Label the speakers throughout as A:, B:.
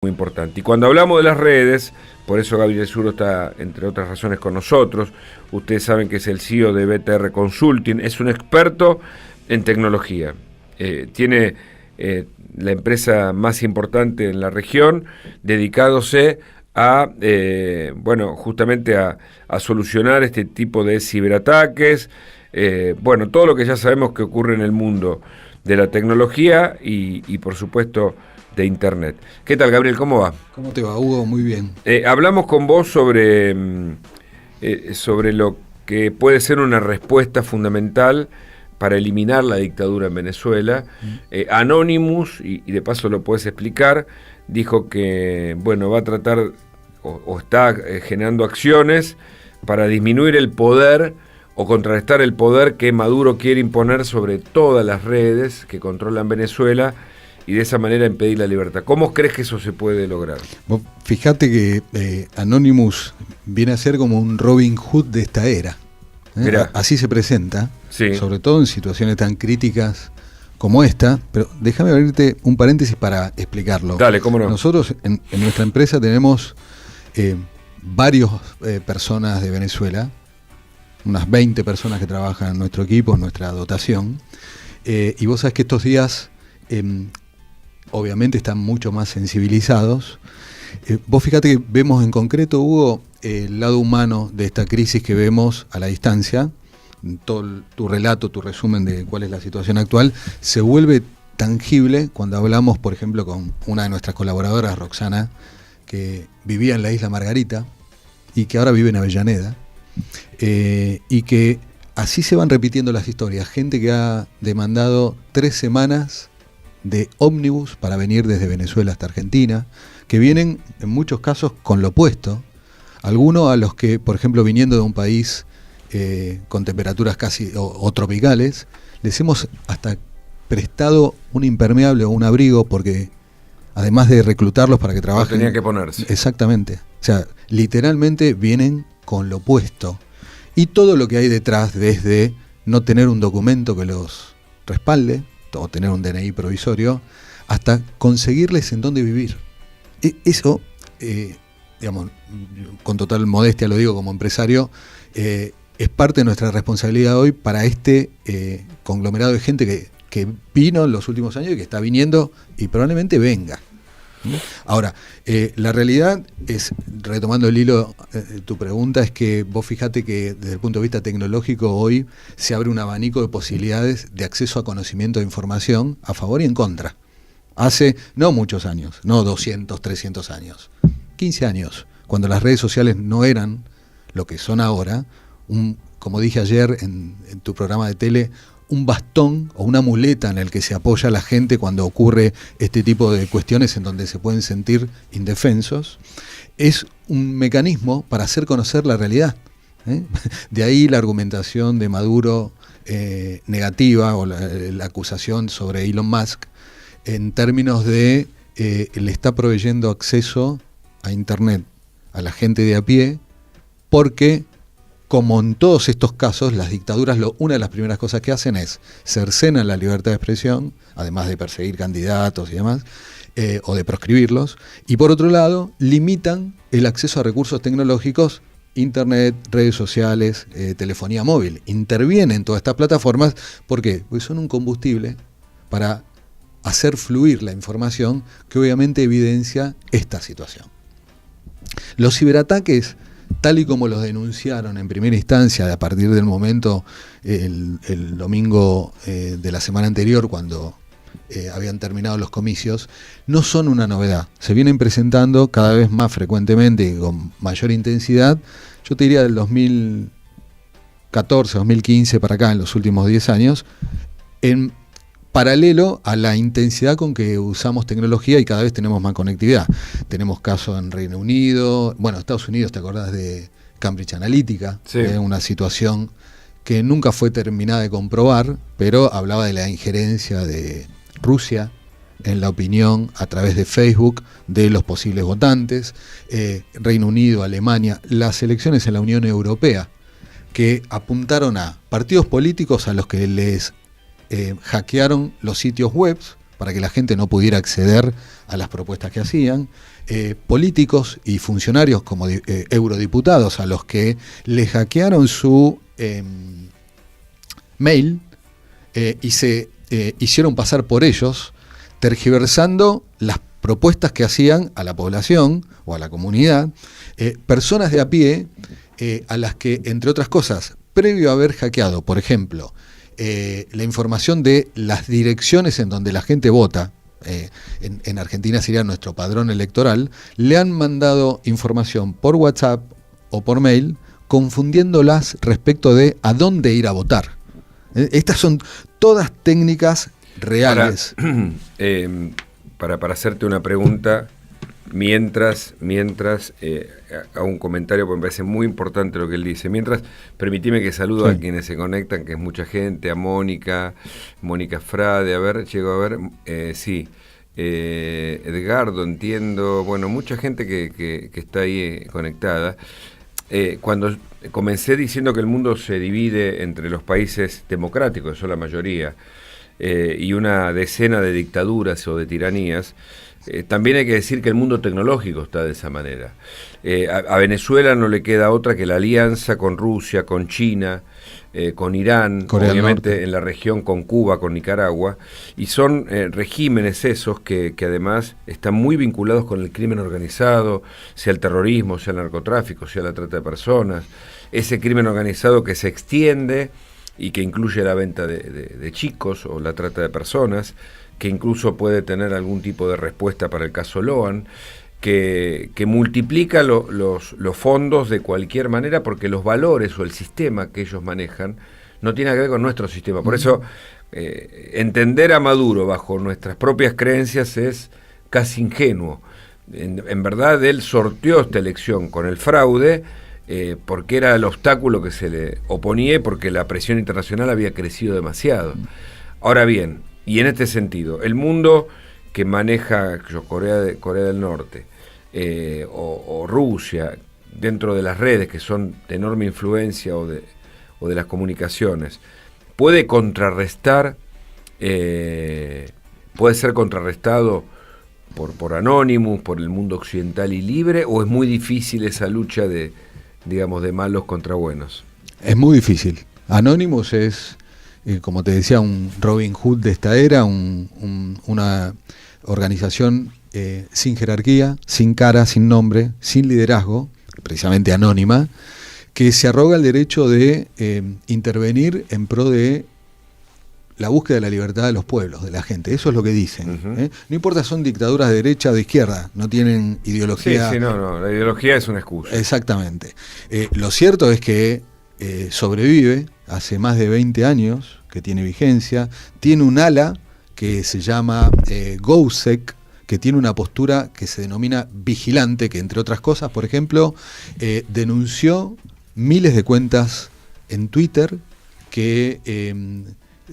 A: Muy importante. Y cuando hablamos de las redes, por eso Gabriel Zurdo está, entre otras razones, con nosotros. Ustedes saben que es el CEO de BTR Consulting, es un experto en tecnología. Tiene la empresa más importante en la región, dedicándose a, justamente a solucionar este tipo de ciberataques. Todo lo que ya sabemos que ocurre en el mundo de la tecnología y por supuesto, de Internet. ¿Qué tal, Gabriel? ¿Cómo va?
B: ¿Cómo te va, Hugo? Muy bien.
A: Hablamos con vos sobre lo que puede ser una respuesta fundamental para eliminar la dictadura en Venezuela. Anonymous, y de paso lo puedes explicar, dijo que va a tratar o está generando acciones para disminuir el poder o contrarrestar el poder que Maduro quiere imponer sobre todas las redes que controlan Venezuela, y de esa manera impedir la libertad. ¿Cómo crees que eso se puede lograr?
B: Vos fíjate que Anonymous viene a ser como un Robin Hood de esta era. Así se presenta, sí. Sobre todo en situaciones tan críticas como esta. Pero déjame abrirte un paréntesis para explicarlo.
A: Dale, cómo no.
B: Nosotros en nuestra empresa tenemos varios personas de Venezuela, unas 20 personas que trabajan en nuestro equipo, en nuestra dotación. Y vos sabés que estos días obviamente están mucho más sensibilizados. Vos fíjate que vemos en concreto, Hugo, el lado humano de esta crisis que vemos a la distancia. Todo tu relato, tu resumen de cuál es la situación actual, se vuelve tangible cuando hablamos, por ejemplo, con una de nuestras colaboradoras, Roxana, que vivía en la isla Margarita y que ahora vive en Avellaneda, y que así se van repitiendo las historias. Gente que ha demandado 3 semanas de ómnibus para venir desde Venezuela hasta Argentina, que vienen en muchos casos con lo opuesto. Algunos a los que, por ejemplo, viniendo de un país con temperaturas casi o tropicales, les hemos hasta prestado un impermeable o un abrigo, porque además de reclutarlos para que trabajen,
A: tenían que ponerse.
B: Exactamente. O sea, literalmente vienen con lo opuesto. Y todo lo que hay detrás, desde no tener un documento que los respalde, o tener un DNI provisorio, hasta conseguirles en dónde vivir. Eso, digamos, con total modestia lo digo como empresario, es parte de nuestra responsabilidad hoy para este conglomerado de gente que vino en los últimos años y que está viniendo y probablemente venga. Ahora, la realidad es, retomando el hilo de tu pregunta, es que vos fijate que desde el punto de vista tecnológico hoy se abre un abanico de posibilidades de acceso a conocimiento e información a favor y en contra. Hace no muchos años, no 200, 300 años, 15 años, cuando las redes sociales no eran lo que son ahora, como dije ayer en tu programa de tele, un bastón o una muleta en el que se apoya la gente cuando ocurre este tipo de cuestiones en donde se pueden sentir indefensos, es un mecanismo para hacer conocer la realidad. De ahí la argumentación de Maduro negativa, o la acusación sobre Elon Musk, en términos de le está proveyendo acceso a Internet a la gente de a pie, porque como en todos estos casos, las dictaduras, una de las primeras cosas que hacen es cercenan la libertad de expresión, además de perseguir candidatos y demás, o de proscribirlos, y por otro lado, limitan el acceso a recursos tecnológicos, Internet, redes sociales, telefonía móvil. Intervienen todas estas plataformas, ¿por qué? Porque son un combustible para hacer fluir la información que obviamente evidencia esta situación. Los ciberataques, tal y como los denunciaron en primera instancia a partir del momento, el domingo de la semana anterior, cuando habían terminado los comicios, no son una novedad. Se vienen presentando cada vez más frecuentemente y con mayor intensidad, yo te diría del 2014, 2015 para acá, en los últimos 10 años, en paralelo a la intensidad con que usamos tecnología y cada vez tenemos más conectividad. Tenemos casos en Reino Unido, Estados Unidos, ¿te acordás de Cambridge Analytica? Sí. Una situación que nunca fue terminada de comprobar, pero hablaba de la injerencia de Rusia en la opinión a través de Facebook de los posibles votantes. Reino Unido, Alemania, las elecciones en la Unión Europea, que apuntaron a partidos políticos a los que les hackearon los sitios web para que la gente no pudiera acceder a las propuestas que hacían, políticos y funcionarios como eurodiputados a los que le hackearon su mail y se hicieron pasar por ellos, tergiversando las propuestas que hacían a la población o a la comunidad, personas de a pie a las que, entre otras cosas, previo a haber hackeado, por ejemplo, la información de las direcciones en donde la gente vota, en Argentina sería nuestro padrón electoral, le han mandado información por WhatsApp o por mail, confundiéndolas respecto de a dónde ir a votar. Estas son todas técnicas reales.
A: Para hacerte una pregunta, mientras hago un comentario, porque me parece muy importante lo que él dice. Mientras, permitime que saludo a quienes se conectan, que es mucha gente, a Mónica Frade, llego a ver, Edgardo, entiendo, bueno, mucha gente que está ahí conectada. Cuando comencé diciendo que el mundo se divide entre los países democráticos, que son la mayoría, y una decena de dictaduras o de tiranías, también hay que decir que el mundo tecnológico está de esa manera. A Venezuela no le queda otra que la alianza con Rusia, con China, con Irán,
B: Corea
A: obviamente en la región con Cuba, con Nicaragua, y son regímenes esos que además están muy vinculados con el crimen organizado, sea el terrorismo, sea el narcotráfico, sea la trata de personas, ese crimen organizado que se extiende y que incluye la venta de chicos o la trata de personas, que incluso puede tener algún tipo de respuesta para el caso Loan, que multiplica los fondos de cualquier manera, porque los valores o el sistema que ellos manejan no tiene que ver con nuestro sistema. Por eso, entender a Maduro bajo nuestras propias creencias es casi ingenuo. En verdad, él sorteó esta elección con el fraude, porque era el obstáculo que se le oponía y porque la presión internacional había crecido demasiado. Ahora bien, y en este sentido, el mundo que maneja Corea del Norte o Rusia dentro de las redes que son de enorme influencia o de las comunicaciones, puede ser contrarrestado por Anonymous, por el mundo occidental y libre, o es muy difícil esa lucha de malos contra buenos?
B: Es muy difícil. Anonymous es, como te decía, un Robin Hood de esta era, una organización sin jerarquía, sin cara, sin nombre, sin liderazgo, precisamente anónima, que se arroga el derecho de intervenir en pro de la búsqueda de la libertad de los pueblos, de la gente. Eso es lo que dicen.
A: Uh-huh.
B: No importa si son dictaduras de derecha o de izquierda, no tienen ideología.
A: Sí, no, la ideología es una excusa.
B: Exactamente. Lo cierto es que sobrevive hace más de 20 años, que tiene vigencia, tiene un ala que se llama GOSEC, que tiene una postura que se denomina vigilante, que entre otras cosas, por ejemplo, denunció miles de cuentas en Twitter que...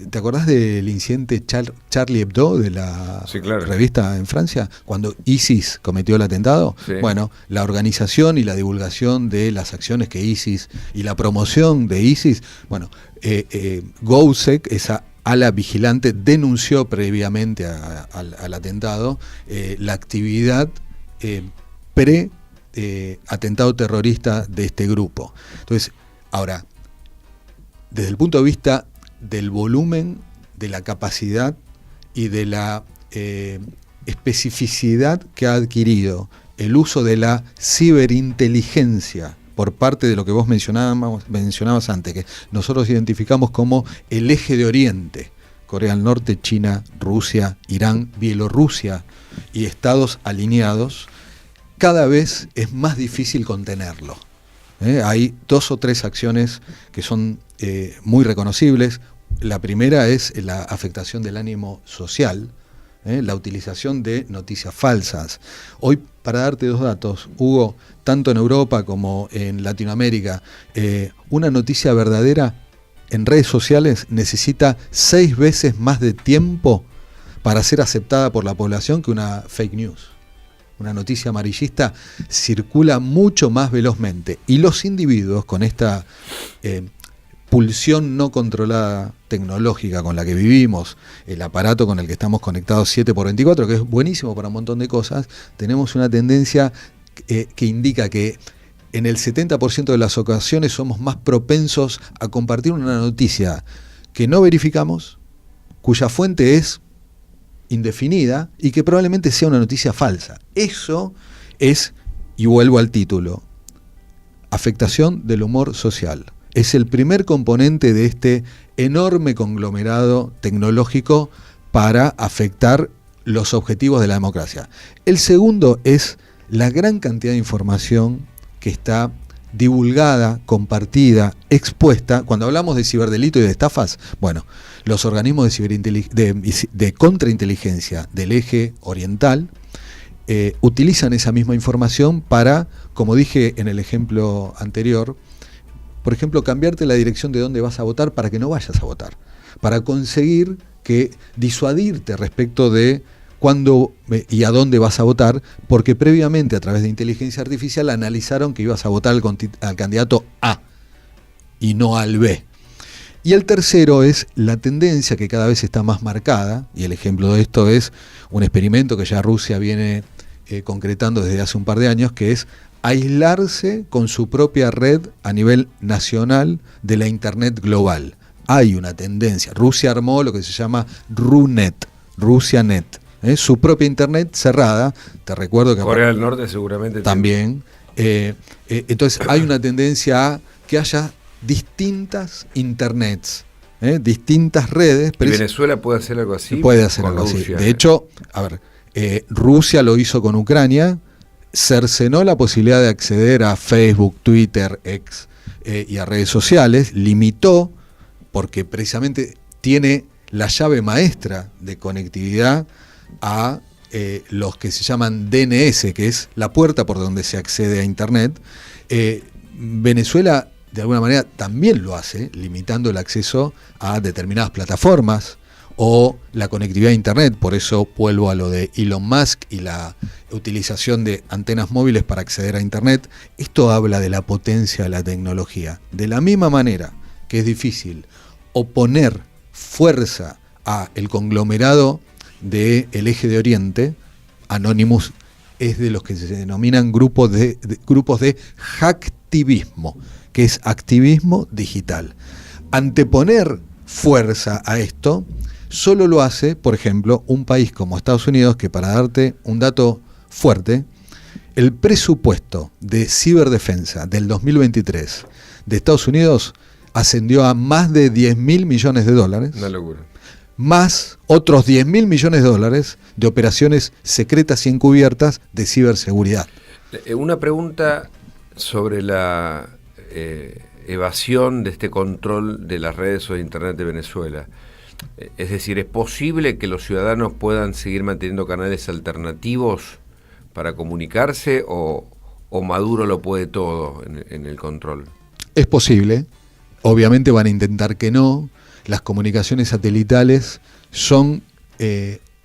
B: ¿Te acordás del incidente Charlie Hebdo de la revista en Francia? Cuando ISIS cometió el atentado.
A: Sí.
B: Bueno, la organización y la divulgación de las acciones que ISIS y la promoción de ISIS, bueno, GOSEC, esa ala vigilante, denunció previamente al atentado la actividad pre-atentado terrorista de este grupo. Entonces, ahora, desde el punto de vista del volumen, de la capacidad y de la especificidad que ha adquirido el uso de la ciberinteligencia por parte de lo que vos mencionabas antes, que nosotros identificamos como el eje de Oriente: Corea del Norte, China, Rusia, Irán, Bielorrusia y estados alineados. Cada vez es más difícil contenerlo. Hay 2 o 3 acciones que son muy reconocibles. La primera es la afectación del ánimo social, la utilización de noticias falsas. Hoy, para darte 2 datos, Hugo, tanto en Europa como en Latinoamérica, una noticia verdadera en redes sociales necesita 6 veces más de tiempo para ser aceptada por la población que una fake news. Una noticia amarillista circula mucho más velozmente, y los individuos con esta pulsión no controlada tecnológica con la que vivimos, el aparato con el que estamos conectados 7x24, que es buenísimo para un montón de cosas, tenemos una tendencia que indica que en el 70% de las ocasiones somos más propensos a compartir una noticia que no verificamos, cuya fuente es indefinida y que probablemente sea una noticia falsa. Eso es, y vuelvo al título, afectación del humor social. Es el primer componente de este enorme conglomerado tecnológico para afectar los objetivos de la democracia. El segundo es la gran cantidad de información que está divulgada, compartida, expuesta. Cuando hablamos de ciberdelito y de estafas, bueno, los organismos de contrainteligencia del eje oriental utilizan esa misma información para, como dije en el ejemplo anterior, por ejemplo, cambiarte la dirección de dónde vas a votar para que no vayas a votar, para conseguir disuadirte respecto de cuándo y a dónde vas a votar, porque previamente a través de inteligencia artificial analizaron que ibas a votar al candidato A y no al B. Y el tercero es la tendencia que cada vez está más marcada, y el ejemplo de esto es un experimento que ya Rusia viene concretando desde hace un par de años, que es aislarse con su propia red a nivel nacional de la Internet global. Hay una tendencia. Rusia armó lo que se llama RUNET, RusiaNet, su propia Internet cerrada. Te recuerdo que
A: Corea del Norte seguramente
B: también. Entonces hay una tendencia a que haya distintas Internets, distintas redes.
A: ¿Y Venezuela puede hacer algo así?
B: Puede hacer algo así. De hecho, a ver, Rusia lo hizo con Ucrania, cercenó la posibilidad de acceder a Facebook, Twitter, X y a redes sociales, limitó, porque precisamente tiene la llave maestra de conectividad a los que se llaman DNS, que es la puerta por donde se accede a Internet. Venezuela, de alguna manera, también lo hace, limitando el acceso a determinadas plataformas o la conectividad a Internet. Por eso vuelvo a lo de Elon Musk y la utilización de antenas móviles para acceder a Internet. Esto habla de la potencia de la tecnología. De la misma manera que es difícil oponer fuerza a el conglomerado del eje de Oriente, Anonymous es de los que se denominan grupos de hacktivismo, que es activismo digital. Anteponer fuerza a esto solo lo hace, por ejemplo, un país como Estados Unidos, que, para darte un dato fuerte, el presupuesto de ciberdefensa del 2023 de Estados Unidos ascendió a más de $10.000 millones.
A: Una locura.
B: Más otros $10.000 millones de operaciones secretas y encubiertas de ciberseguridad.
A: Una pregunta sobre la evasión de este control de las redes o de Internet de Venezuela. Es decir, ¿es posible que los ciudadanos puedan seguir manteniendo canales alternativos para comunicarse o Maduro lo puede todo en el control?
B: Es posible. Obviamente van a intentar que no. Las comunicaciones satelitales son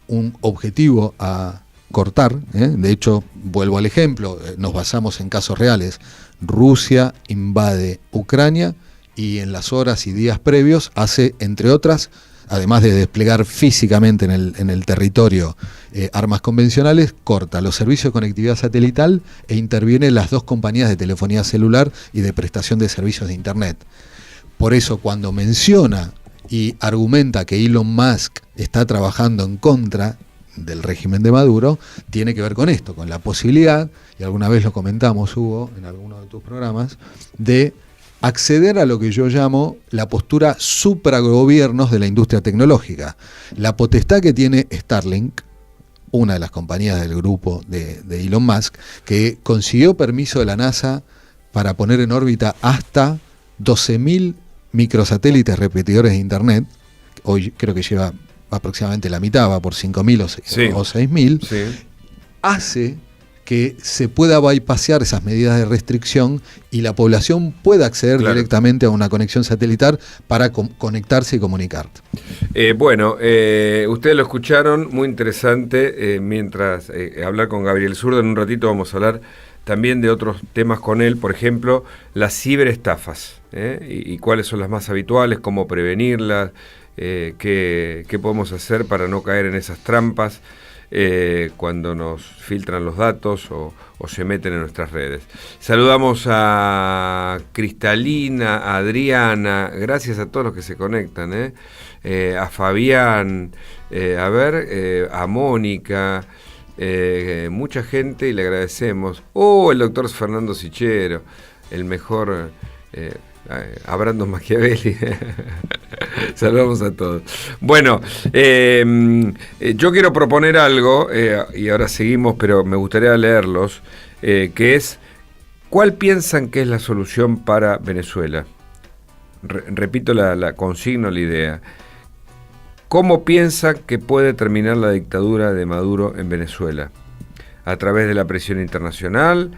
B: un objetivo a cortar. De hecho, vuelvo al ejemplo, nos basamos en casos reales. Rusia invade Ucrania y en las horas y días previos hace, entre otras, además de desplegar físicamente en el territorio armas convencionales, corta los servicios de conectividad satelital e interviene en las dos compañías de telefonía celular y de prestación de servicios de Internet. Por eso, cuando menciona y argumenta que Elon Musk está trabajando en contra del régimen de Maduro, tiene que ver con esto, con la posibilidad, y alguna vez lo comentamos, Hugo, en alguno de tus programas, de acceder a lo que yo llamo la postura supragobiernos de la industria tecnológica. La potestad que tiene Starlink, una de las compañías del grupo de Elon Musk, que consiguió permiso de la NASA para poner en órbita hasta 12.000 microsatélites repetidores de Internet. Hoy creo que lleva aproximadamente la mitad, va por 5.000 o 6.000, sí. Hace que se pueda bypassear esas medidas de restricción y la población pueda acceder directamente a una conexión satelital para conectarse y comunicar.
A: Ustedes lo escucharon, muy interesante. Mientras hablar con Gabriel Zurdo, en un ratito vamos a hablar también de otros temas con él, por ejemplo, las ciberestafas, y cuáles son las más habituales, cómo prevenirlas, qué podemos hacer para no caer en esas trampas cuando nos filtran los datos o se meten en nuestras redes. Saludamos a Cristalina, a Adriana, gracias a todos los que se conectan, a Fabián, a Mónica, mucha gente, y le agradecemos. El doctor Fernando Sichero, el mejor, a Brandon Machiavelli. Saludamos a todos. Bueno, yo quiero proponer algo, y ahora seguimos, pero me gustaría leerlos, que es: ¿cuál piensan que es la solución para Venezuela? Repito la consigna, la idea. ¿Cómo piensan que puede terminar la dictadura de Maduro en Venezuela? ¿A través de la presión internacional,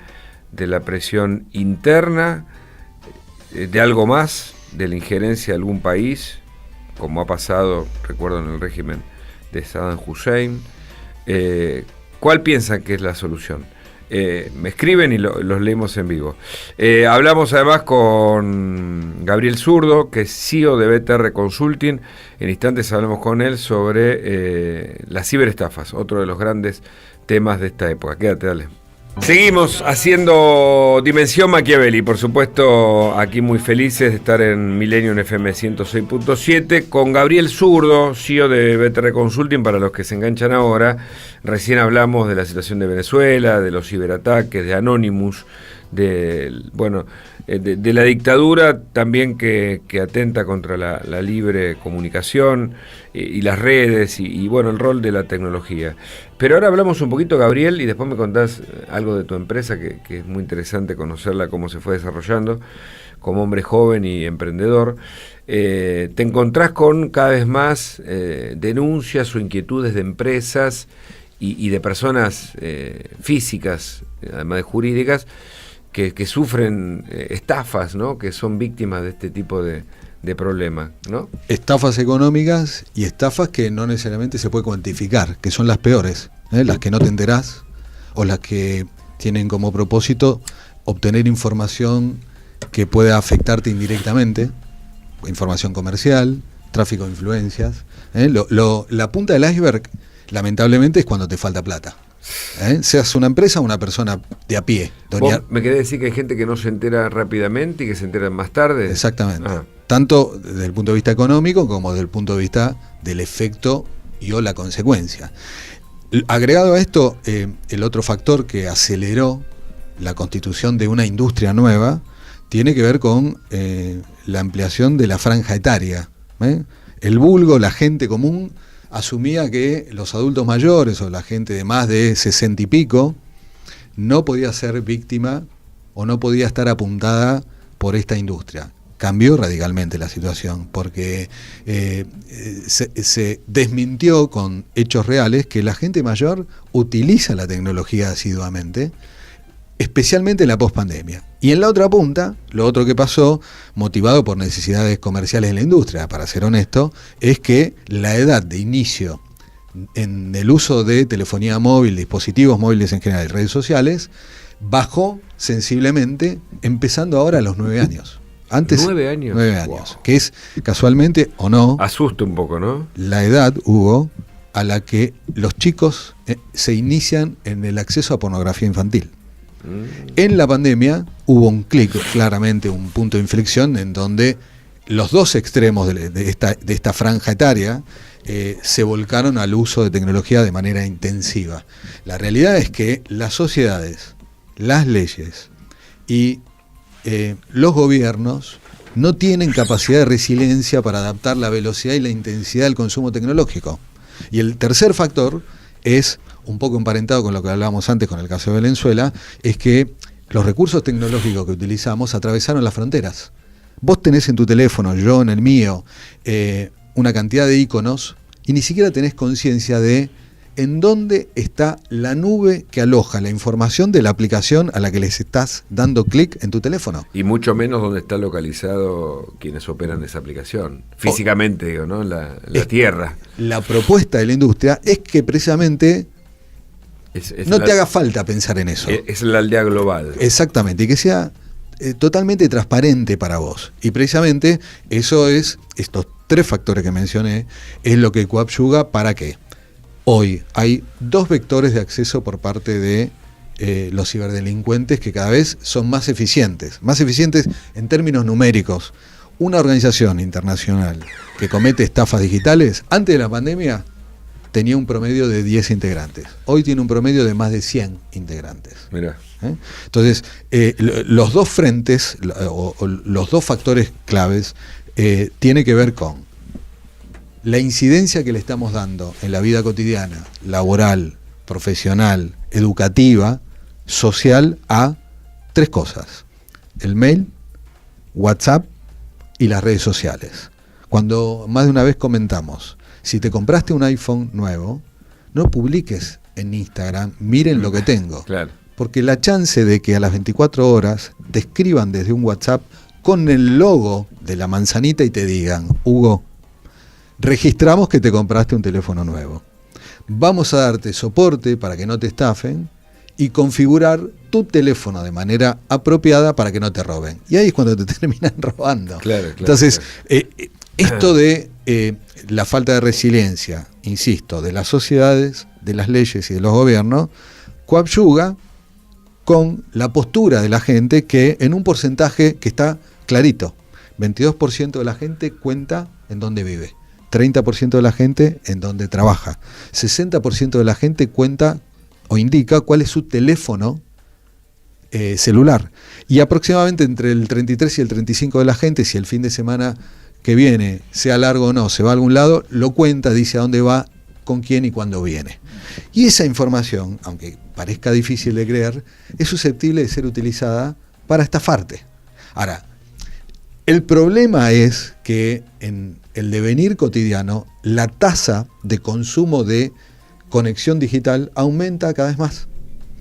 A: de la presión interna, de algo más, de la injerencia de algún país, como ha pasado, recuerdo, en el régimen de Saddam Hussein? ¿Cuál piensan que es la solución? Me escriben y los leemos en vivo. Hablamos además con Gabriel Zurdo, que es CEO de BTR Consulting. En instantes hablamos con él sobre las ciberestafas, otro de los grandes temas de esta época. Quédate, dale. Seguimos haciendo Dimensión Machiavelli, por supuesto, aquí muy felices de estar en Millennium FM 106.7 con Gabriel Zurdo, CEO de BTR Consulting, para los que se enganchan ahora. Recién hablamos de la situación de Venezuela, de los ciberataques, de Anonymous, de la dictadura también que atenta contra la libre comunicación y las redes y el rol de la tecnología. Pero ahora hablamos un poquito, Gabriel, y después me contás algo de tu empresa, que es muy interesante conocerla, cómo se fue desarrollando como hombre joven y emprendedor. Te encontrás con cada vez más denuncias o inquietudes de empresas y de personas físicas, además de jurídicas, que sufren estafas, ¿no? Que son víctimas de este tipo de problemas, ¿no?
B: Estafas económicas y estafas que no necesariamente se puede cuantificar, que son las peores, las que no te enterás o las que tienen como propósito obtener información que pueda afectarte indirectamente, información comercial, tráfico de influencias. La punta del iceberg, lamentablemente, es cuando te falta plata. Seas una empresa o una persona de a pie.
A: ¿Vos me querés decir que hay gente que no se entera rápidamente y que se entera más tarde?
B: Exactamente. Tanto desde el punto de vista económico como desde el punto de vista del efecto o la consecuencia. Agregado a esto, el otro factor que aceleró la constitución de una industria nueva tiene que ver con la ampliación de la franja etaria. El vulgo, la gente común, asumía que los adultos mayores o la gente de más de 60 y pico no podía ser víctima o no podía estar apuntada por esta industria. Cambió radicalmente la situación porque se desmintió con hechos reales que la gente mayor utiliza la tecnología asiduamente, especialmente en la pospandemia. Y en la otra punta, lo otro que pasó, motivado por necesidades comerciales en la industria, para ser honesto, es que la edad de inicio en el uso de telefonía móvil, dispositivos móviles en general y redes sociales, bajó sensiblemente, empezando ahora a los 9 años. Antes,
A: 9 años.
B: 9 años, wow. Que es, casualmente o no,
A: asusta un poco, ¿no? La
B: edad, Hugo, a la que los chicos se inician en el acceso a pornografía infantil. En la pandemia hubo un clic, claramente un punto de inflexión, en donde los dos extremos de esta franja etaria se volcaron al uso de tecnología de manera intensiva. La realidad es que las sociedades, las leyes y los gobiernos no tienen capacidad de resiliencia para adaptar la velocidad y la intensidad del consumo tecnológico. Y el tercer factor es, un poco emparentado con lo que hablábamos antes con el caso de Venezuela, es que los recursos tecnológicos que utilizamos atravesaron las fronteras. Vos tenés en tu teléfono, yo en el mío, una cantidad de iconos y ni siquiera tenés conciencia de en dónde está la nube que aloja la información de la aplicación a la que les estás dando clic en tu teléfono.
A: Y mucho menos dónde está localizado quienes operan esa aplicación. Físicamente, digo, ¿no? La tierra.
B: La propuesta de la industria es que precisamente no te haga falta pensar en eso.
A: Es la aldea global.
B: Exactamente, y que sea totalmente transparente para vos. Y precisamente eso es, estos 3 factores que mencioné, es lo que coadyuva para que hoy hay 2 vectores de acceso por parte de los ciberdelincuentes que cada vez son más eficientes en términos numéricos. Una organización internacional que comete estafas digitales, antes de la pandemia, tenía un promedio de 10 integrantes. Hoy tiene un promedio de más de 100 integrantes.
A: Mirá.
B: Entonces, los 2 frentes, o los 2 factores claves, tiene que ver con la incidencia que le estamos dando en la vida cotidiana, laboral, profesional, educativa, social, a 3 cosas: el mail, WhatsApp y las redes sociales. Cuando más de una vez comentamos, si te compraste un iPhone nuevo, no publiques en Instagram, miren lo que tengo.
A: Claro.
B: Porque la chance de que a las 24 horas te escriban desde un WhatsApp con el logo de la manzanita y te digan: Hugo, registramos que te compraste un teléfono nuevo. Vamos a darte soporte para que no te estafen y configurar tu teléfono de manera apropiada para que no te roben. Y ahí es cuando te terminan robando.
A: Claro,
B: Entonces,
A: claro.
B: Esto de la falta de resiliencia, insisto, de las sociedades, de las leyes y de los gobiernos, coadyuva con la postura de la gente, que en un porcentaje que está clarito: 22% de la gente cuenta en dónde vive, 30% de la gente en dónde trabaja, 60% de la gente cuenta o indica cuál es su teléfono celular, y aproximadamente entre el 33 y el 35% de la gente, si el fin de semana que viene, sea largo o no, se va a algún lado, lo cuenta, dice a dónde va, con quién y cuándo viene. Y esa información, aunque parezca difícil de creer, es susceptible de ser utilizada para estafarte. Ahora, el problema es que en el devenir cotidiano, la tasa de consumo de conexión digital aumenta cada vez más.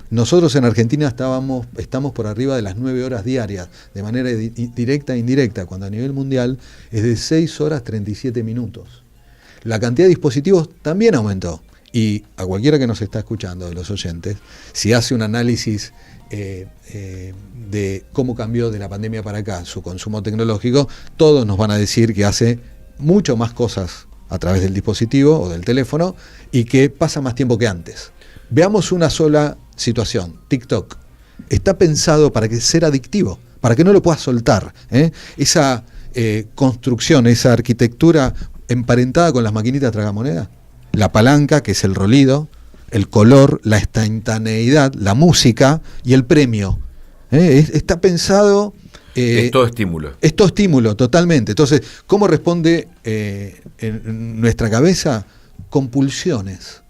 B: Nosotros en Argentina estamos por arriba de las 9 horas diarias, de manera directa e indirecta, cuando a nivel mundial es de 6 horas 37 minutos. La cantidad de dispositivos también aumentó. Y a cualquiera que nos está escuchando, de los oyentes, si hace un análisis de cómo cambió de la pandemia para acá su consumo tecnológico, todos nos van a decir que hace mucho más cosas a través del dispositivo o del teléfono y que pasa más tiempo que antes. Veamos una sola situación: TikTok. Está pensado para ser adictivo, para que no lo puedas soltar. Esa construcción, esa arquitectura emparentada con las maquinitas tragamonedas. La palanca, que es el rolido, el color, la instantaneidad, la música y el premio. Está pensado...
A: es todo estímulo.
B: Es todo estímulo, totalmente. Entonces, ¿cómo responde en nuestra cabeza? Compulsiones.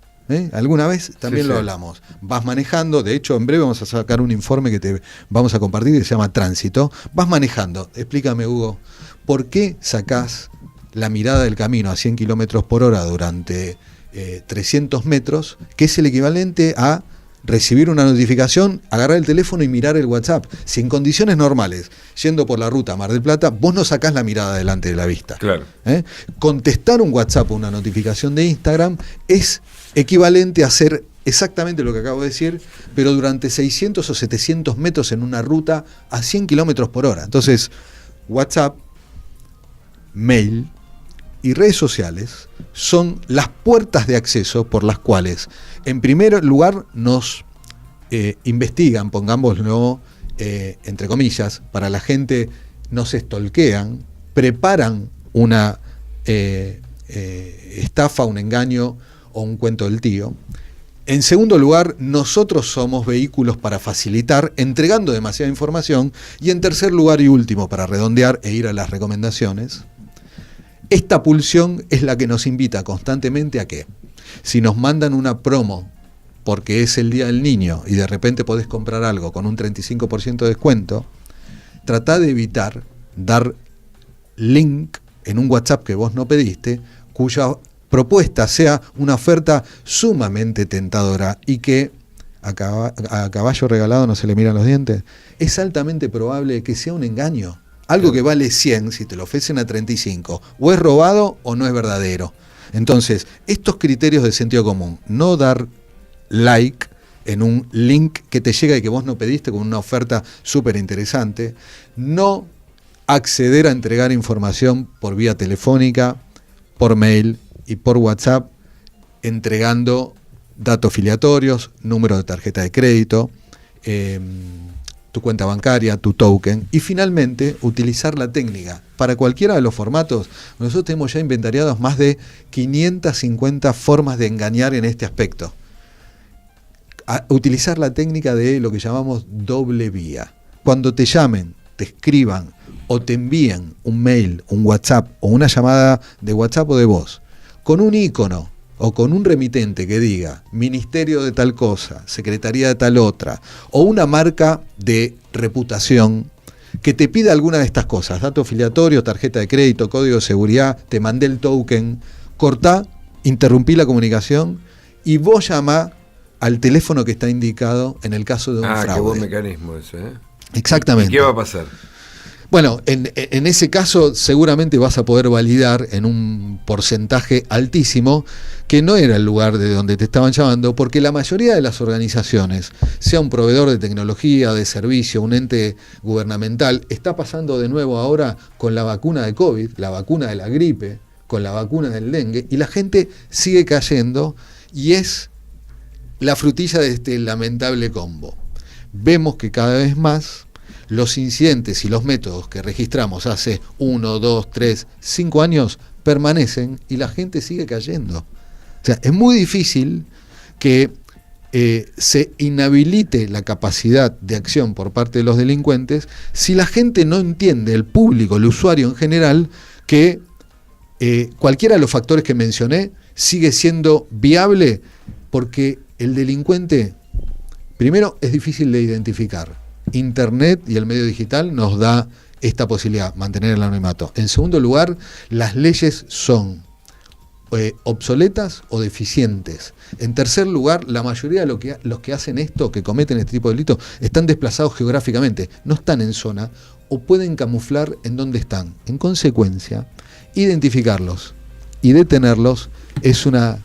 B: Alguna vez también lo hablamos. Vas manejando, de hecho en breve vamos a sacar un informe que te vamos a compartir que se llama Tránsito. Vas manejando. Explícame, Hugo, ¿por qué sacás la mirada del camino a 100 kilómetros por hora durante 300 metros, que es el equivalente a recibir una notificación, agarrar el teléfono y mirar el WhatsApp? Si en condiciones normales, yendo por la ruta Mar del Plata, vos no sacás la mirada delante de la vista.
A: Claro.
B: Contestar un WhatsApp o una notificación de Instagram es equivalente a hacer exactamente lo que acabo de decir, pero durante 600 o 700 metros en una ruta a 100 kilómetros por hora. Entonces, WhatsApp, mail y redes sociales son las puertas de acceso por las cuales, en primer lugar, nos investigan, pongámoslo entre comillas, para la gente, nos stalkean, preparan una estafa, un engaño o un cuento del tío. En segundo lugar, nosotros somos vehículos para facilitar, entregando demasiada información. Y en tercer lugar y último, para redondear e ir a las recomendaciones, esta pulsión es la que nos invita constantemente a que, si nos mandan una promo porque es el Día del Niño y de repente podés comprar algo con un 35% de descuento, tratá de evitar dar link en un WhatsApp que vos no pediste, cuya propuesta sea una oferta sumamente tentadora y que a caballo regalado no se le miran los dientes, es altamente probable que sea un engaño. Algo que vale 100, si te lo ofrecen a 35, o es robado o no es verdadero. Entonces, estos criterios de sentido común, no dar like en un link que te llega y que vos no pediste con una oferta súper interesante, no acceder a entregar información por vía telefónica, por mail y por WhatsApp, entregando datos filiatorios, número de tarjeta de crédito, tu cuenta bancaria, tu token, y finalmente utilizar la técnica. Para cualquiera de los formatos, nosotros tenemos ya inventariados más de 550 formas de engañar en este aspecto. Utilizar la técnica de lo que llamamos doble vía. Cuando te llamen, te escriban o te envíen un mail, un WhatsApp o una llamada de WhatsApp o de voz, con un icono o con un remitente que diga Ministerio de tal cosa, Secretaría de tal otra, o una marca de reputación que te pida alguna de estas cosas, datos filiatorios, tarjeta de crédito, código de seguridad, te mandé el token, cortá, interrumpí la comunicación y vos llamá al teléfono que está indicado en el caso de un fraude.
A: Qué buen mecanismo ese, ¿eh?
B: Exactamente.
A: ¿Y qué va a pasar?
B: Bueno, en ese caso seguramente vas a poder validar en un porcentaje altísimo que no era el lugar de donde te estaban llamando, porque la mayoría de las organizaciones, sea un proveedor de tecnología, de servicio, un ente gubernamental, está pasando de nuevo ahora con la vacuna de COVID, la vacuna de la gripe, con la vacuna del dengue, y la gente sigue cayendo y es la frutilla de este lamentable combo. Vemos que cada vez más los incidentes y los métodos que registramos hace 1, 2, 3, 5 años permanecen y la gente sigue cayendo. O sea, es muy difícil que se inhabilite la capacidad de acción por parte de los delincuentes si la gente no entiende, el público, el usuario en general, que cualquiera de los factores que mencioné sigue siendo viable, porque el delincuente, primero, es difícil de identificar. Internet y el medio digital nos da esta posibilidad, mantener el anonimato. En segundo lugar, las leyes son obsoletas o deficientes. En tercer lugar, la mayoría de los que hacen esto, que cometen este tipo de delitos, están desplazados geográficamente, no están en zona o pueden camuflar en dónde están. En consecuencia, identificarlos y detenerlos es una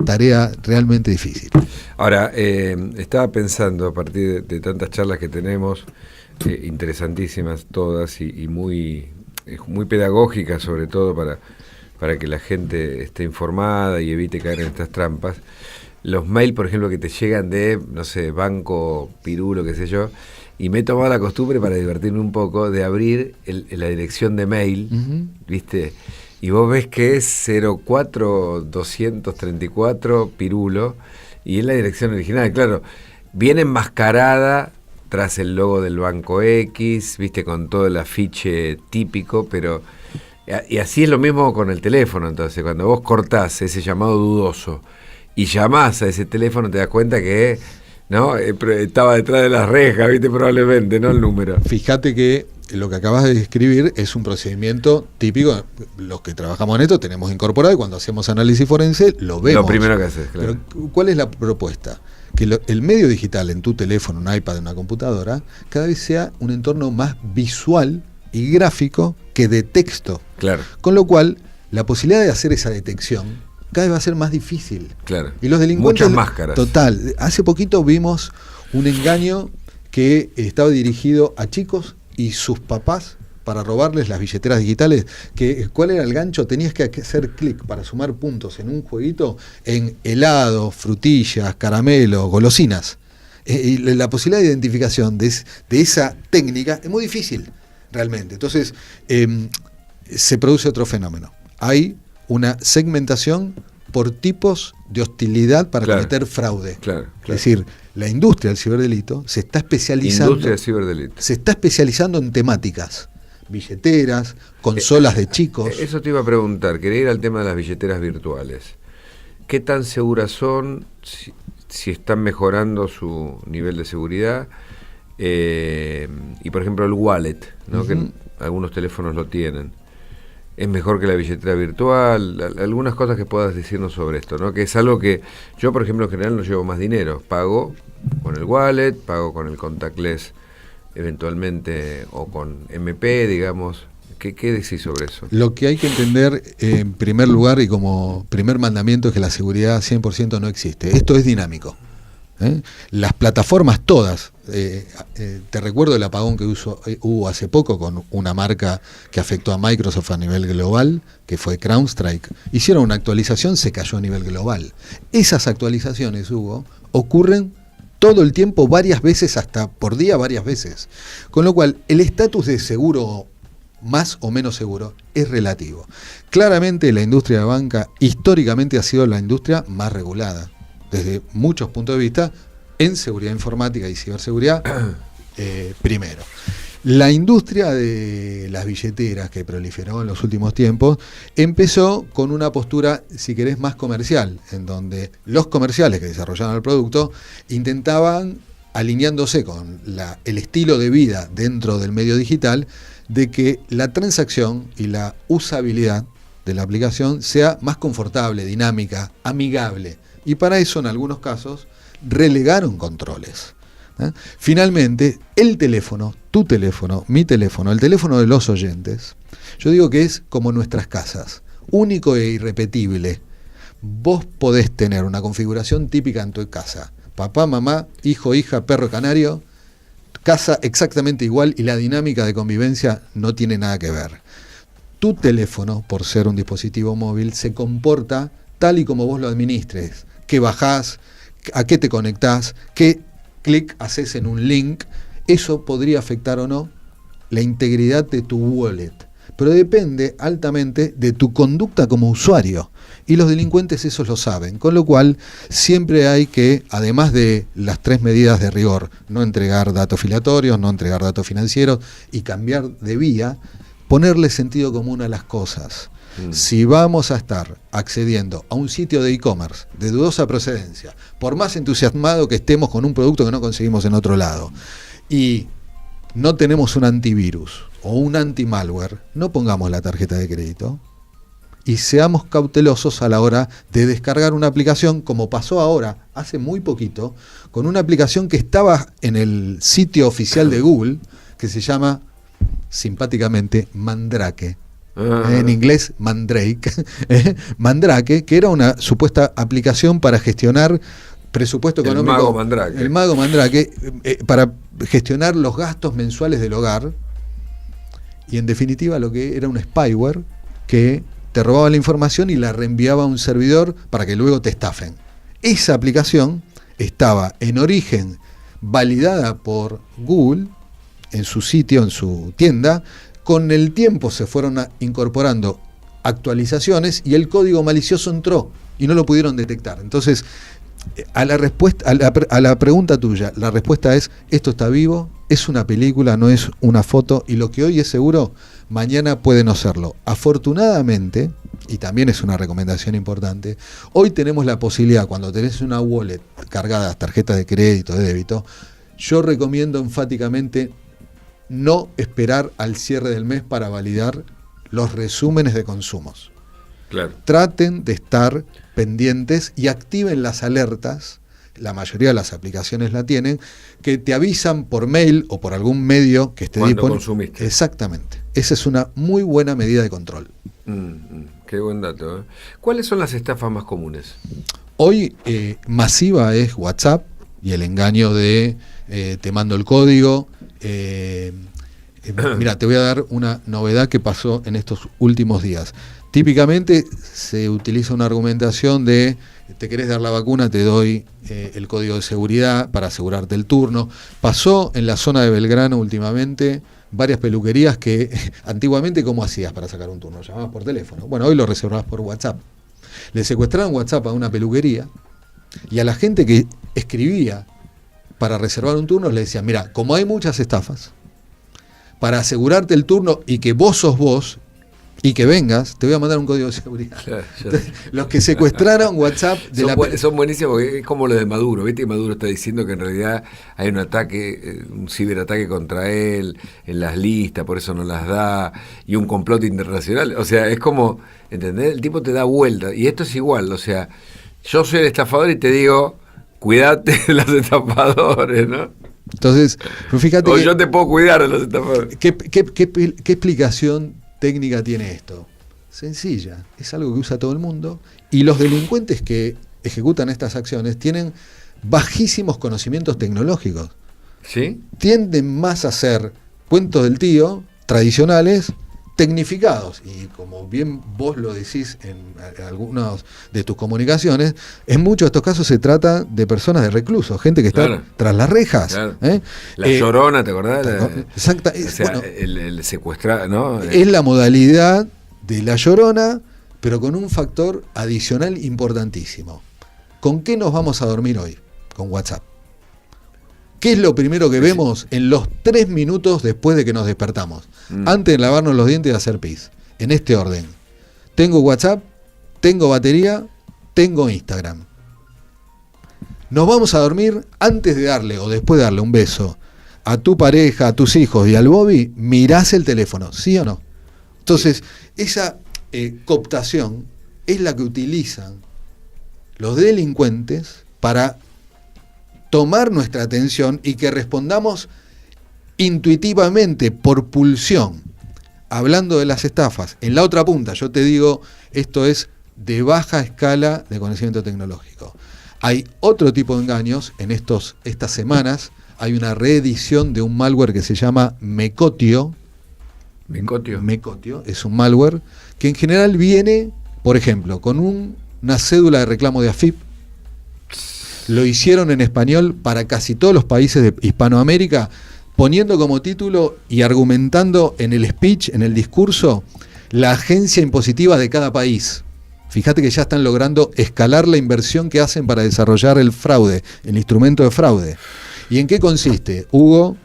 B: tarea realmente difícil.
A: Ahora, estaba pensando, a partir de tantas charlas que tenemos, interesantísimas todas y muy pedagógicas, sobre todo para que la gente esté informada y evite caer en estas trampas. Los mails, por ejemplo, que te llegan de, no sé, Banco Pirulo, qué sé yo, y me he tomado la costumbre, para divertirme un poco, de abrir la dirección de mail, ¿viste? Y vos ves que es 04234 Pirulo, y es la dirección original. Claro, viene enmascarada tras el logo del Banco X, viste, con todo el afiche típico, pero... Y así es lo mismo con el teléfono. Entonces, cuando vos cortás ese llamado dudoso y llamás a ese teléfono, te das cuenta que no estaba detrás de las rejas, viste, probablemente, no el número.
B: Fíjate que lo que acabas de describir es un procedimiento típico. Los que trabajamos en esto tenemos incorporado, y cuando hacemos análisis forense lo vemos.
A: Lo primero que haces, claro.
B: Pero ¿cuál es la propuesta? Que el medio digital en tu teléfono, un iPad, una computadora, cada vez sea un entorno más visual y gráfico que de texto.
A: Claro.
B: Con lo cual, la posibilidad de hacer esa detección cada vez va a ser más difícil.
A: Claro.
B: Y los delincuentes...
A: Muchas máscaras.
B: Total. Hace poquito vimos un engaño que estaba dirigido a chicos y sus papás para robarles las billeteras digitales. ¿Cuál era el gancho? Tenías que hacer clic para sumar puntos en un jueguito en helados, frutillas, caramelos, golosinas. Y la posibilidad de identificación de esa técnica es muy difícil, realmente. Entonces, se produce otro fenómeno. Hay una segmentación por tipos de hostilidad para cometer fraude.
A: Claro.
B: Es decir, la industria del ciberdelito se está especializando.
A: Industria del ciberdelito.
B: Se está especializando en temáticas. Billeteras, consolas de chicos.
A: Eso te iba a preguntar, quería ir al tema de las billeteras virtuales. ¿Qué tan seguras son? Si están mejorando su nivel de seguridad. Y por ejemplo el wallet, ¿no? Que algunos teléfonos lo tienen. es mejor que la billetera virtual, algunas cosas que puedas decirnos sobre esto, ¿no? Que es algo que yo, por ejemplo, en general no llevo más dinero, pago con el wallet, pago con el contactless eventualmente, o con MP, digamos. ¿Qué decís sobre eso?
B: Lo que hay que entender en primer lugar y como primer mandamiento es que la seguridad 100% no existe. Esto es dinámico. Las plataformas todas, te recuerdo el apagón que hubo hace poco con una marca que afectó a Microsoft a nivel global, que fue CrowdStrike. Hicieron una actualización, se cayó a nivel global. Esas actualizaciones, Hugo, ocurren todo el tiempo, varias veces, hasta por día, varias veces. Con lo cual, el estatus de seguro más o menos seguro es relativo. Claramente la industria de banca históricamente ha sido la industria más regulada, desde muchos puntos de vista, en seguridad informática y ciberseguridad, primero. La industria de las billeteras que proliferó en los últimos tiempos empezó con una postura, si querés, más comercial, en donde los comerciales que desarrollaban el producto intentaban, alineándose con el estilo de vida dentro del medio digital, de que la transacción y la usabilidad de la aplicación sea más confortable, dinámica, amigable. Y para eso, en algunos casos, relegaron controles. Finalmente, el teléfono, tu teléfono, mi teléfono, el teléfono de los oyentes, yo digo que es como nuestras casas, único e irrepetible. Vos podés tener una configuración típica en tu casa. Papá, mamá, hijo, hija, perro canario, casa exactamente igual y la dinámica de convivencia no tiene nada que ver. Tu teléfono, por ser un dispositivo móvil, se comporta tal y como vos lo administres. ¿Qué bajás? ¿A qué te conectás? ¿Qué clic haces en un link? Eso podría afectar o no la integridad de tu wallet. Pero depende altamente de tu conducta como usuario. Y los delincuentes eso lo saben. Con lo cual, siempre hay que, además de las 3 medidas de rigor, no entregar datos filatorios, no entregar datos financieros y cambiar de vía, ponerle sentido común a las cosas. Si vamos a estar accediendo a un sitio de e-commerce de dudosa procedencia, por más entusiasmado que estemos con un producto que no conseguimos en otro lado, y no tenemos un antivirus o un anti-malware, no pongamos la tarjeta de crédito y seamos cautelosos a la hora de descargar una aplicación, como pasó ahora, hace muy poquito, con una aplicación que estaba en el sitio oficial de Google, que se llama, simpáticamente, Mandrake. En inglés, Mandrake. Mandrake, que era una supuesta aplicación para gestionar presupuesto económico.
A: El mago Mandrake.
B: El mago Mandrake, para gestionar los gastos mensuales del hogar. Y en definitiva lo que era un spyware que te robaba la información y la reenviaba a un servidor para que luego te estafen. Esa aplicación estaba en origen validada por Google en su sitio, en su tienda. Con el tiempo se fueron incorporando actualizaciones y el código malicioso entró y no lo pudieron detectar. Entonces, a la pregunta tuya, la respuesta es: esto está vivo, es una película, no es una foto, y lo que hoy es seguro, mañana puede no serlo. Afortunadamente, y también es una recomendación importante, hoy tenemos la posibilidad, cuando tenés una wallet cargada de tarjetas de crédito, de débito, yo recomiendo enfáticamente no esperar al cierre del mes para validar los resúmenes de consumos.
A: Claro.
B: Traten de estar pendientes y activen las alertas, la mayoría de las aplicaciones la tienen, que te avisan por mail o por algún medio que esté
A: disponible.
B: Consumiste. Exactamente. Esa es una muy buena medida de control.
A: Qué buen dato, ¿eh? ¿Cuáles son las estafas más comunes?
B: Hoy masiva es WhatsApp y el engaño de te mando el código. Mira, te voy a dar una novedad que pasó en estos últimos días. Típicamente se utiliza una argumentación de: te querés dar la vacuna, te doy el código de seguridad para asegurarte el turno. Pasó en la zona de Belgrano últimamente varias peluquerías que antiguamente, ¿cómo hacías para sacar un turno? Llamabas por teléfono. Bueno, hoy lo reservabas por WhatsApp. Le secuestraron WhatsApp a una peluquería y a la gente que escribía para reservar un turno le decían: mira, como hay muchas estafas, para asegurarte el turno y que vos sos vos, y que vengas, te voy a mandar un código de seguridad.
A: Claro,
B: Los que secuestraron WhatsApp
A: son buenísimos, porque es como lo de Maduro. Viste que Maduro está diciendo que en realidad hay un ataque, un ciberataque contra él en las listas, por eso no las da, y un complot internacional. O sea, es como, ¿entendés? El tipo te da vuelta, y esto es igual. O sea, yo soy el estafador y te digo, cuídate de los estafadores, ¿no?
B: Entonces, fíjate.
A: O yo te puedo cuidar de los estafadores.
B: ¿Qué explicación técnica tiene esto? Sencilla, es algo que usa todo el mundo, y los delincuentes que ejecutan estas acciones tienen bajísimos conocimientos tecnológicos.
A: ¿Sí?
B: Tienden más a ser cuentos del tío, tradicionales, tecnificados, y como bien vos lo decís en algunas de tus comunicaciones, en muchos de estos casos se trata de personas de reclusos, gente que está tras las rejas.
A: Claro. La Llorona, ¿te acordás?
B: Exacta,
A: o sea, bueno, el secuestrado, ¿no?
B: Es la modalidad de La Llorona, pero con un factor adicional importantísimo. ¿Con qué nos vamos a dormir hoy? Con WhatsApp. ¿Qué es lo primero que vemos en los 3 minutos después de que nos despertamos? Antes de lavarnos los dientes y hacer pis. En este orden. Tengo WhatsApp, tengo batería, tengo Instagram. Nos vamos a dormir antes de darle o después de darle un beso a tu pareja, a tus hijos y al Bobby, mirás el teléfono, ¿sí o no? Entonces, esa cooptación es la que utilizan los delincuentes para tomar nuestra atención y que respondamos intuitivamente, por pulsión. Hablando de las estafas, en la otra punta, yo te digo, esto es de baja escala de conocimiento tecnológico. Hay otro tipo de engaños. Estas semanas hay una reedición de un malware que se llama Mecotio. Mecotio es un malware que en general viene, por ejemplo, con una cédula de reclamo de AFIP. Lo hicieron en español para casi todos los países de Hispanoamérica, poniendo como título y argumentando en el speech, en el discurso, la agencia impositiva de cada país. Fíjate que ya están logrando escalar la inversión que hacen para desarrollar el fraude, el instrumento de fraude. ¿Y en qué consiste? Hugo,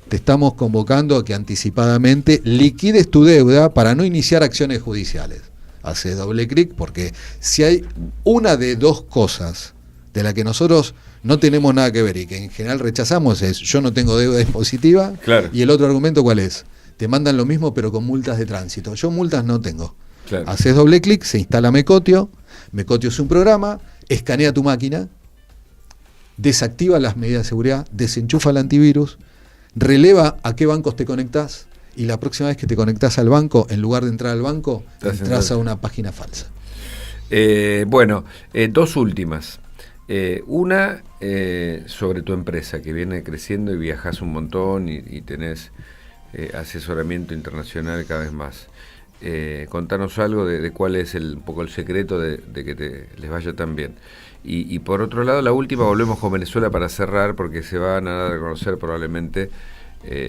B: te estamos convocando a que anticipadamente liquides tu deuda para no iniciar acciones judiciales. Haces doble clic, porque si hay una de dos cosas de la que nosotros no tenemos nada que ver y que en general rechazamos, es yo no tengo deuda impositiva.
A: Claro.
B: Y el otro argumento, ¿cuál es? Te mandan lo mismo pero con multas de tránsito. Yo multas no tengo.
A: Claro.
B: Haces doble clic, se instala Mecotio. Mecotio es un programa, escanea tu máquina, desactiva las medidas de seguridad, desenchufa el antivirus, releva a qué bancos te conectás, y la próxima vez que te conectás al banco, en lugar de entrar al banco, entras a una página falsa.
A: Dos últimas. Una sobre tu empresa, que viene creciendo y viajas un montón y tenés asesoramiento internacional cada vez más. Contanos algo de cuál es un poco el secreto de que les vaya tan bien. Y por otro lado, la última, volvemos con Venezuela para cerrar, porque se van a dar a conocer probablemente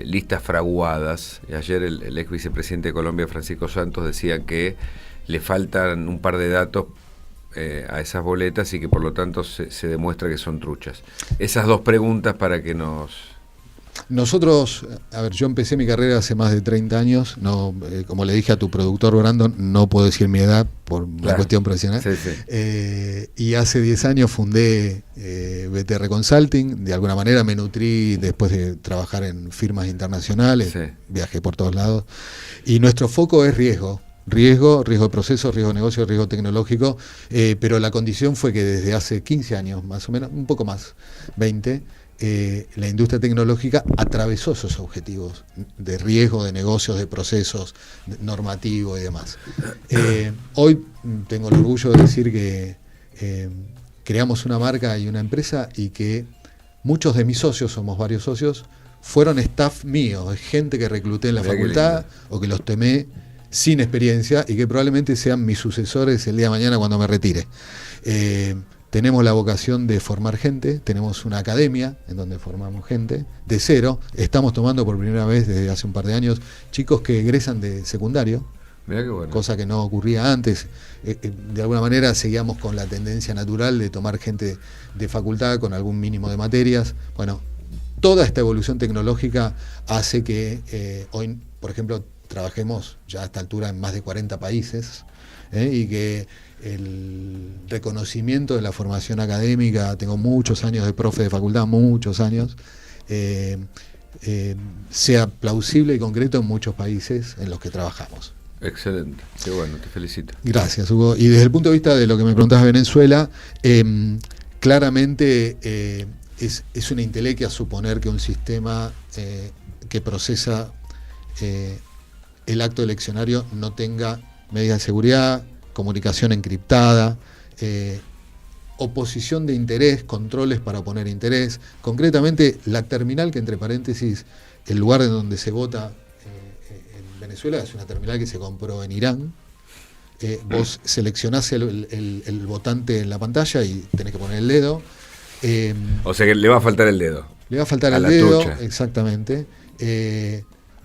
A: listas fraguadas. Ayer el ex vicepresidente de Colombia, Francisco Santos, decía que le faltan un par de datos a esas boletas y que por lo tanto se demuestra que son truchas. Esas dos preguntas para que Nosotros,
B: yo empecé mi carrera hace más de 30 años, como le dije a tu productor Brandon, no puedo decir mi edad por la cuestión profesional, y hace 10 años fundé BTR Consulting. De alguna manera me nutrí después de trabajar en firmas internacionales, viajé por todos lados, y nuestro foco es riesgo de procesos, riesgo de negocio, riesgo tecnológico, pero la condición fue que desde hace 15 años, más o menos, un poco más, 20, la industria tecnológica atravesó esos objetivos de riesgo, de negocios, de procesos, normativos y demás. Hoy tengo el orgullo de decir que creamos una marca y una empresa, y que muchos de mis socios, somos varios socios, fueron staff míos, gente que recluté en la facultad o que los tomé sin experiencia y que probablemente sean mis sucesores el día de mañana cuando me retire. Tenemos la vocación de formar gente, tenemos una academia en donde formamos gente de cero. Estamos tomando por primera vez desde hace un par de años chicos que egresan de secundario,
A: mirá qué bueno,
B: cosa que no ocurría antes. De alguna manera seguíamos con la tendencia natural de tomar gente de facultad con algún mínimo de materias. Bueno, toda esta evolución tecnológica hace que hoy, por ejemplo, trabajemos ya a esta altura en más de 40 países, y que el reconocimiento de la formación académica, tengo muchos años de profe de facultad, muchos años, sea plausible y concreto en muchos países en los que trabajamos.
A: Excelente, qué bueno, te felicito.
B: Gracias, Hugo. Y desde el punto de vista de lo que me preguntabas de Venezuela, claramente es una entelequia suponer que un sistema que procesa el acto eleccionario no tenga medidas de seguridad, comunicación encriptada, oposición de interés, controles para oponer interés. Concretamente, la terminal, que entre paréntesis, el lugar en donde se vota en Venezuela, es una terminal que se compró en Irán. Vos seleccionás el votante en la pantalla y tenés que poner el dedo.
A: O sea que le va a faltar el dedo.
B: Le va a faltar el dedo, trucha. Exactamente.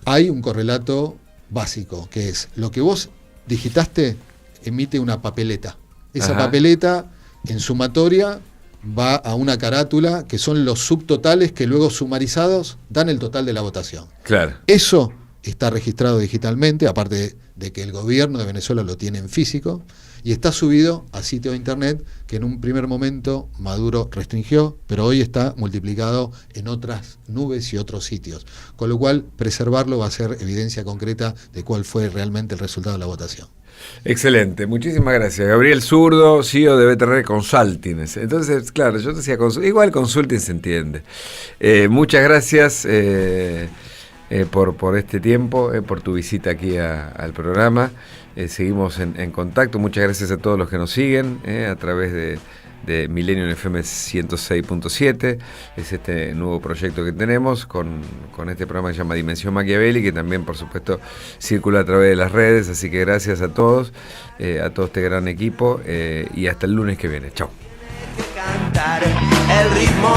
B: Hay un correlato básico, que es lo que vos digitaste, emite una papeleta. Esa papeleta, en sumatoria, va a una carátula que son los subtotales que luego sumarizados dan el total de la votación.
A: Claro.
B: Eso está registrado digitalmente, aparte de que el gobierno de Venezuela lo tiene en físico, y está subido a sitio de internet que en un primer momento Maduro restringió, pero hoy está multiplicado en otras nubes y otros sitios. Con lo cual, preservarlo va a ser evidencia concreta de cuál fue realmente el resultado de la votación.
A: Excelente, muchísimas gracias. Gabriel Zurdo, CEO de BTR Consulting. Entonces, claro, yo decía, igual consulting se entiende. Muchas gracias por este tiempo, por tu visita aquí al programa. Seguimos en contacto. Muchas gracias a todos los que nos siguen a través de Millennium FM 106.7. Es este nuevo proyecto que tenemos con este programa que se llama Dimensión Machiavelli, que también, por supuesto, circula a través de las redes. Así que gracias a todos, a todo este gran equipo, y hasta el lunes que viene. Chao.
C: Cantar el ritmo